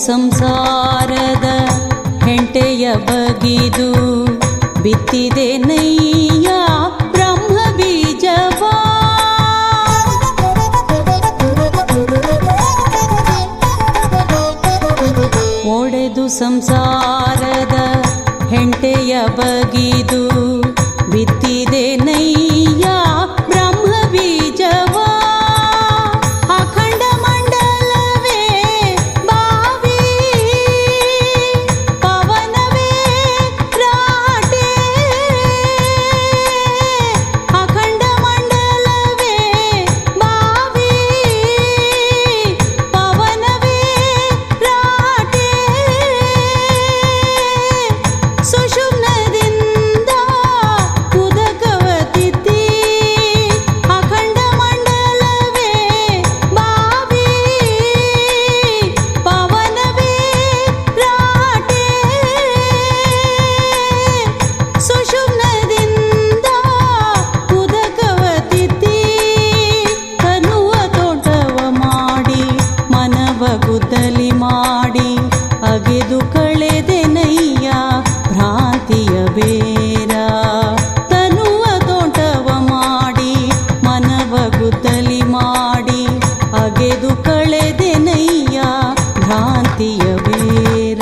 ಸಂಸಾರದ ಹೆಂಟೆಯ ಬಗಿದು ಬಿತ್ತಿದೆ ನಯ್ಯ ಬ್ರಹ್ಮ ಬೀಜವಾ. ಒಡೆದು ಸಂಸಾರದ ಹೆಂಟೆಯ ಬಗಿದು ಬಿತ್ತಿದೆ ನಯ್ಯ ಬ್ರಹ್ಮ ಬೀಜವಾ. ಅಖಂಡ ಮಂಡಲವೇ ಬಾವಿ ಪವನವೇ ರಾಟೆ. ಅಖಂಡ ಮಂಡಲವೇ ಬಾವಿ ಪವನವೇ ರಾಟೆ. ಸುಷುಮ್ನದಿಂದ ಉದಕವ ತಿದ್ದಿ. ಅಖಂಡ ಮಂಡಲವೇ ಬಾವಿ ಪವನವೇ ರಾಟೆ. ಸುಷುಮ್ನದಿಂದ ಉದಕವ ತಿದ್ದಿ. ತನುವ ತೋಟವ ಮಾಡಿ ಮನವ ಗುದ್ದಲಿ ಮಾಡಿ ಅಗೆದು ಕಳೆದೆ ನಯ್ಯ ಭ್ರಾಂತಿಯ ಬೇರ. ತನುವ ತೋಟವ ಮಾಡಿ ಮನವ ಗುದ್ದಲಿ ಮಾಡಿ ಅಗೆದು ಕಳೆದೆ ನಯ್ಯ ಭ್ರಾಂತಿಯ ಬೇರ.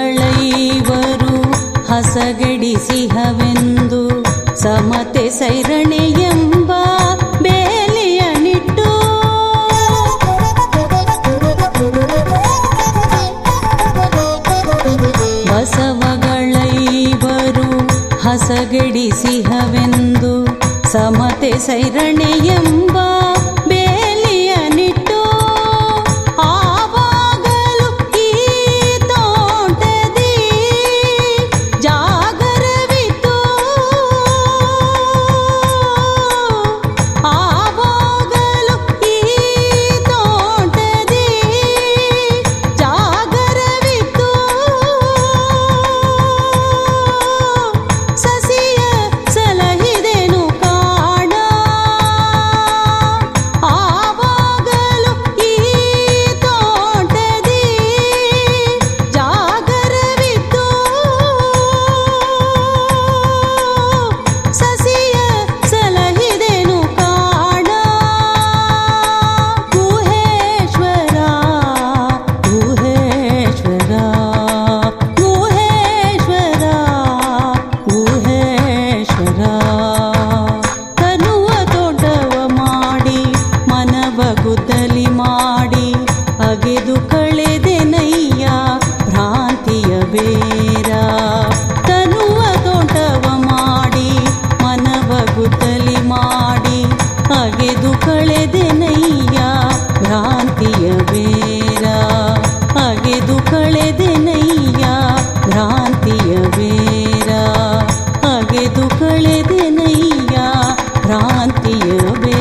ಬಸವಗಳೈವರು ಹಸಗೆಡಿಸಿಹವೆಂದು ಸಮತೆ ಸೈರಣೆ ಎಂಬ ಬೇಲಿಯ ನಿಟ್ಟು. ಬಸವಗಳೈವರು ಹಸಗೆಡಿಸಿಹವೆಂದು ಸಮತೆ ಸೈರಣೆ ಎಂಬ ಬೇಲಿಯ ನಿಟ್ಟು. ಆವಾಗಲು ಈ ತೋಟದಿ ಜಾಗರವಿತ್ತು. ಆವಾಗಲು ಈ ತೋಟದಿ ಜಾಗರವಿತ್ತು. ಸಸಿಯ ಸಲಹಿದೆನು ಕಾಣ. ಆವಾಗಲು ಈ ತೋಟದಿ ಜಾಗರವಿತ್ತು. ಸಸಿಯ ಸಲಹಿದೆನು ಕಾಣ. ಗುಹೇಶ್ವರ ಗುಹೇಶ್ವರ ಗುಹೇಶ್ವರ ಗುಹೇಶ್ವರ. ತನುವ ತೋಟವ ಮಾಡಿ ಮನವ ಗುದ್ದಲಿ ಮಾಡಿ ಅಗೆದು ಕಳೆದೆ ನಯ್ಯ ಭ್ರಾಂತಿಯ ಬೇರ. ತನುವ ತೋಟವ ಮಾಡಿ ಮನವ ಗುದ್ದಲಿ ಮಾಡಿ ಅಗೆದು ಕಳೆದೆ ನಯ್ಯ ಭ್ರಾಂತಿಯ ಬೇರ. ಅಗೆದು ಕಳೆದೆ ನಯ್ಯ ಭ್ರಾಂತಿಯ ಬೇರ. ಅಗೆದು ಕಳೆದೆ ನಯ್ಯ ಭ್ರಾಂತಿಯ ಬೇರ.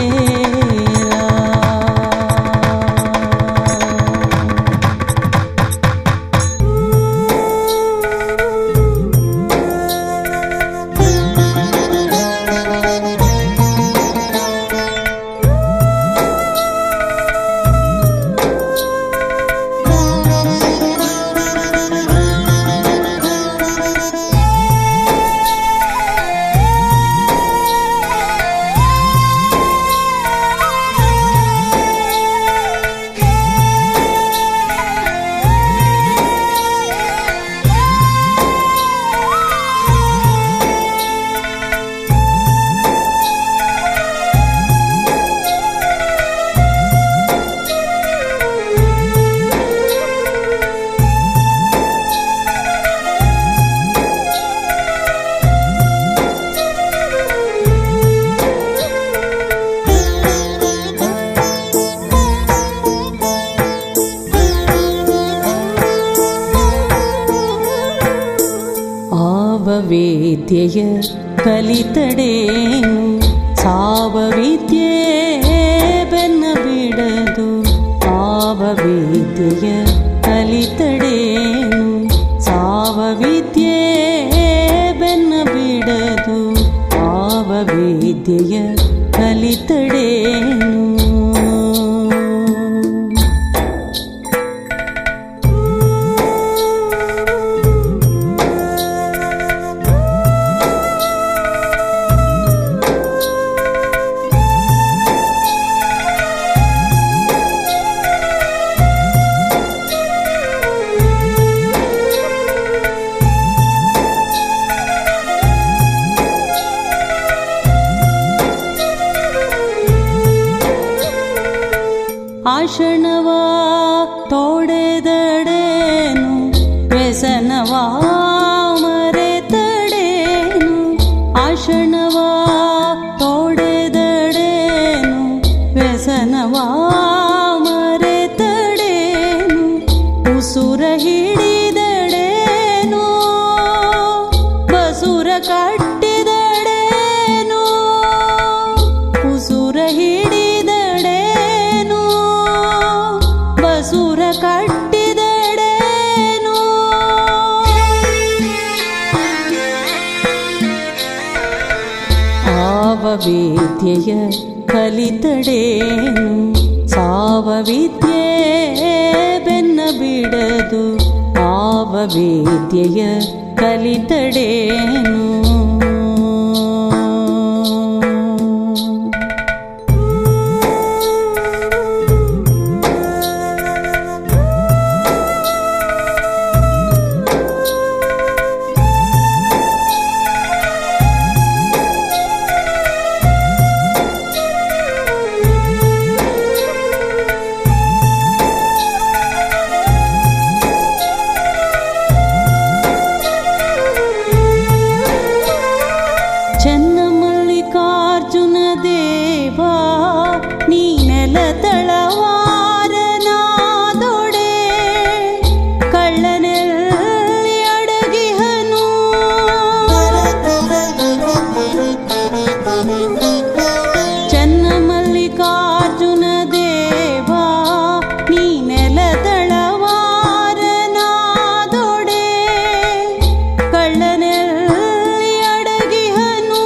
ವಿದ್ಯೆಯ ಕಲಿತಡೇನು ಸಾವ ವಿದ್ಯೆ ಬೆನ್ನ ಬಿಡದು ಆವ ವಿದ್ಯೆಯ ಕಲಿತಡೇನು ಸಾವ ವಿದ್ಯೆ ಬೆನ್ನ ಬಿಡದು ಆವ ವಿದ್ಯೆಯ ಕಲಿತಡೇನು ಆಷಣವಾ ತೋಡೆದಡೇನು ವ್ಯಸನವಾ ಮರೆತಡೇನು ಆಷಣವಾ ತೋಡೆದಡೇನು ವ್ಯಸನವಾ ಮರೆತಡೇನು ಉಸುರ ಹಿಡಿದಡೇನು ಬಸುರ ಕಟ್ಟಿದಡೇನು ಉಸುರ ಹಿಡಿದಡೇನು ಬಸುರ ಕಟ್ಟಿದಡೇನು ಆವ ವಿದ್ಯೆಯ ಕಲಿತಡೇನು ಸಾವ ವಿದ್ಯೆ ಬೆನ್ನ ಬಿಡದು ಆವ ವಿದ್ಯೆಯ ಕಲಿತಡೇನು ಚನ್ನಮಲ್ಲಿಕಾರ್ಜುನ ದೇವಾ ನೀ ನೆಲತಳವಾರನಾದೊಡೆ ಕಳ್ಳನೆಲ್ಲಿ ಅಡಗಿಹನು ಚನ್ನಮಲ್ಲಿಕಾರ್ಜುನ ದೇವಾ ನೀ ನೆಲತಳವಾರನಾದೊಡೆ ಕಳ್ಳನೆಲ್ಲಿ ಅಡಗಿಹನು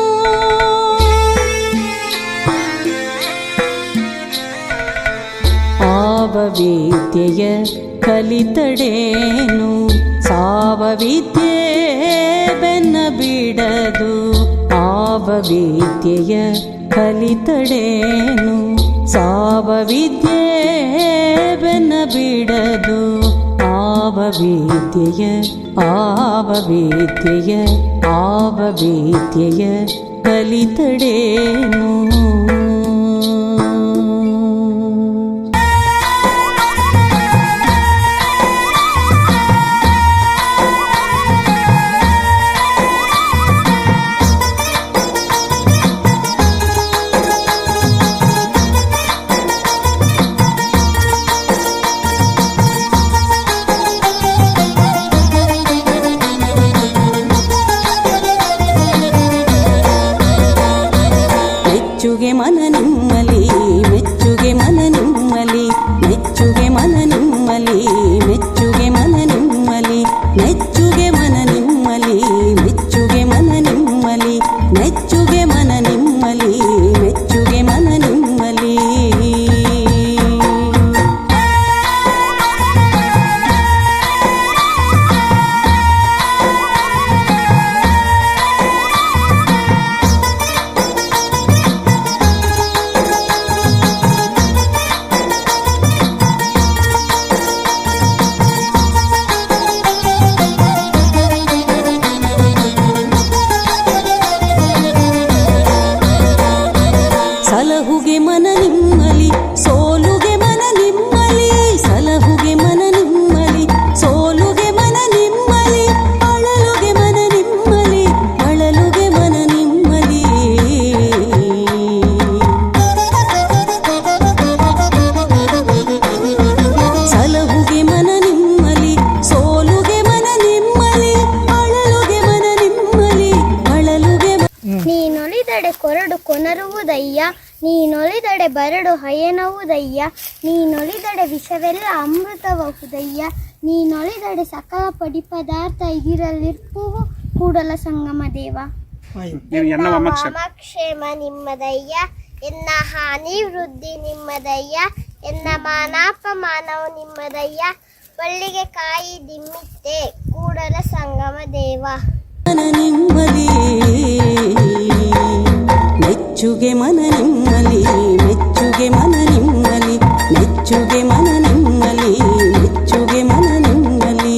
ಆವ ವಿದ್ಯೆಯ ಕಲಿತಡೇನು ಸಾವ ವಿದ್ಯೆ ಬೆನ್ನ ಬಿಡದು ಆವ ವಿದ್ಯೆಯ ಕಲಿತಡೇನು ಸಾವ ವಿದ್ಯೆ ಬೆನ್ನ ಬಿಡದು ಆವ ವಿದ್ಯೆಯ ಕಲಿತಡೇನು ಮೆಚ್ಚುಗೆ ಮನ ನಿಮ್ಮಲಿ ಮೆಚ್ಚುಗೆ ಮನ ನಿಮ್ಮಲಿ ಮೆಚ್ಚುಗೆ ಮನ ನಿಮ್ಮಲಿ ಮೆಚ್ಚುಗೆ ಮನ ನಿಮ್ಮಲಿ ಮೆಚ್ಚುಗೆ ಮನ ನಿಮ್ಮಲಿ ಮೆಚ್ಚುಗೆ ಮನ ನಿಮ್ಮಲಿ ಮೆಚ್ಚುಗೆ ಮನ ನಿಮ್ಮಲಿ ಮೆಚ್ಚುಗೆ ಮನ ನಿಮ್ಮಲಿ ನೀನೊಲಿದೆಯಲ್ಲದಯ್ಯ, ನೀನೊಲಿದಡೆ ಬರಡು ಹಯನವುದಯ್ಯ, ನೀನೊಲಿದಡೆ ವಿಷವೆಲ್ಲ ಅಮೃತಬಹುದಯ್ಯ, ನೀನೊಲಿದಡೆ ಸಕಲ ಪಡಿ ಪದಾರ್ಥ ಇದಿರಲಿರ್ಪುವು ಕೂಡಲ ಸಂಗಮ ದೇವ. ಕ್ಷೇಮ ನಿಮ್ಮದಯ್ಯ, ಎನ್ನ ಹಾನಿ ವೃದ್ಧಿ ನಿಮ್ಮದಯ್ಯ, ಎನ್ನ ಮಾನಾಪಮಾನವು ನಿಮ್ಮದಯ್ಯ, ಬಳ್ಳಿಗೆ ಕಾಯಿ ದಿಮ್ಮಿತ್ತೆ ಕೂಡಲ ಸಂಗಮ ದೇವ. ಮನ ನಿಮ್ಮಲಿ ಮೆಚ್ಚುಗೆ ಮನ ನಿಮ್ಮಲಿ, ಮೆಚ್ಚುಗೆ ಮನ ನಿಮ್ಮಲಿ, ಮೆಚ್ಚುಗೆ ಮನ ನಿಮ್ಮಲಿ, ಮೆಚ್ಚುಗೆ ಮನ ನಿಮ್ಮಲಿ.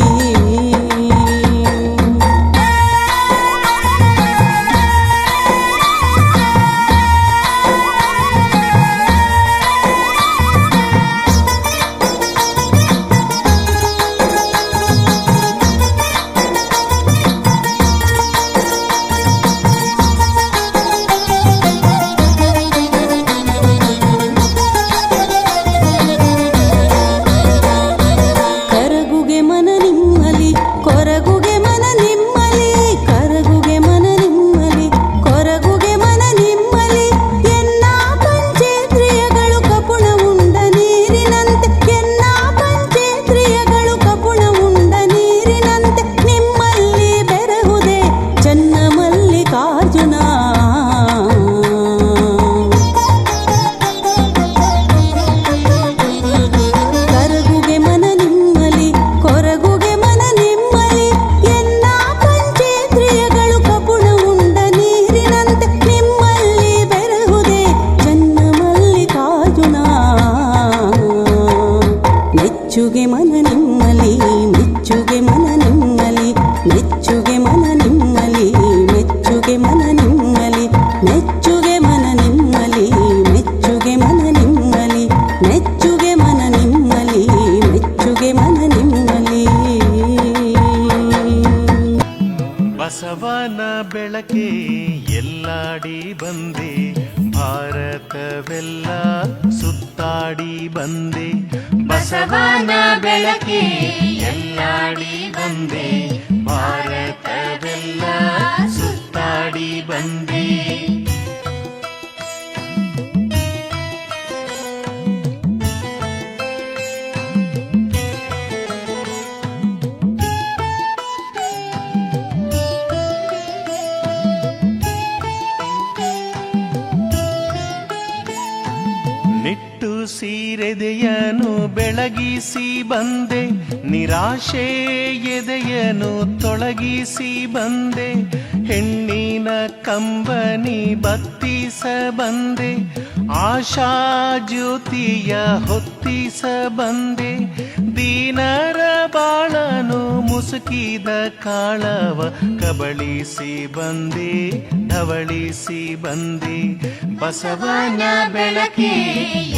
ಮೆಚ್ಚುಗೆ ಮನ ನಿಮ್ಮಲಿ, ಮೆಚ್ಚುಗೆ ಮನ ನಿಮ್ಮಲಿ, ಮೆಚ್ಚುಗೆ ಮನ ನಿಮ್ಮಲಿ, ಮೆಚ್ಚುಗೆ ಮನ ನಿಮ್ಮಲಿ, ಮೆಚ್ಚುಗೆ ಮನ ನಿಮ್ಮಲಿ, ಮೆಚ್ಚುಗೆ ಮನ ನಿಮ್ಮಲಿ, ಮೆಚ್ಚುಗೆ ಮನ ನಿಮ್ಮಲಿ, ಮೆಚ್ಚುಗೆ ಮನ ನಿಮ್ಮಲಿ. ಬಸವನ ಬೆಳಕೆ ಎಲ್ಲಾಡಿ ಬಂದೆ, ಭಾರತವೆಲ್ಲ ಸುತ್ತಾಡಿ ಬಂದೆ. ಬಸವನ ಬೆಳಕೆ ಎಲ್ಲಾಡಿ ಬಂದೆ, ಭಾರತವೆಲ್ಲ ಸುತ್ತಾಡಿ ಬಂದೆ. ನಿಟ್ಟುಸಿರೆದೆಯನು ಬೆಳಗಿಸಿ ಬಂದೆ, ನಿರಾಶೆ ಎದೆಯನು ತೊಳಗಿಸಿ ಬಂದೆ. ಹೆಣ್ಣಿನ ಕಂಬನಿ ಬತ್ತಿಸ ಬಂದೆ, ಆಶಾ ಜ್ಯೋತಿಯ ಹೊತ್ತಿಸ ಬಂದೆ. ದೀನರ ಬಾಳನು ಮುಸುಕಿದ ಕಾಳವ ಕಬಳಿಸಿ ಬಂದೆ, ಧವಳಿಸಿ ಬಂದೆ. ಬಸವನ ಬೆಳಕೆ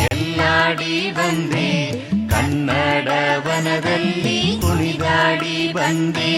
ಎಲ್ಲಾಡಿ ಬಂದೆ, ಕನ್ನಡ ವನದಲ್ಲಿ ಕುಣಿದಾಡಿ ಬಂದೆ.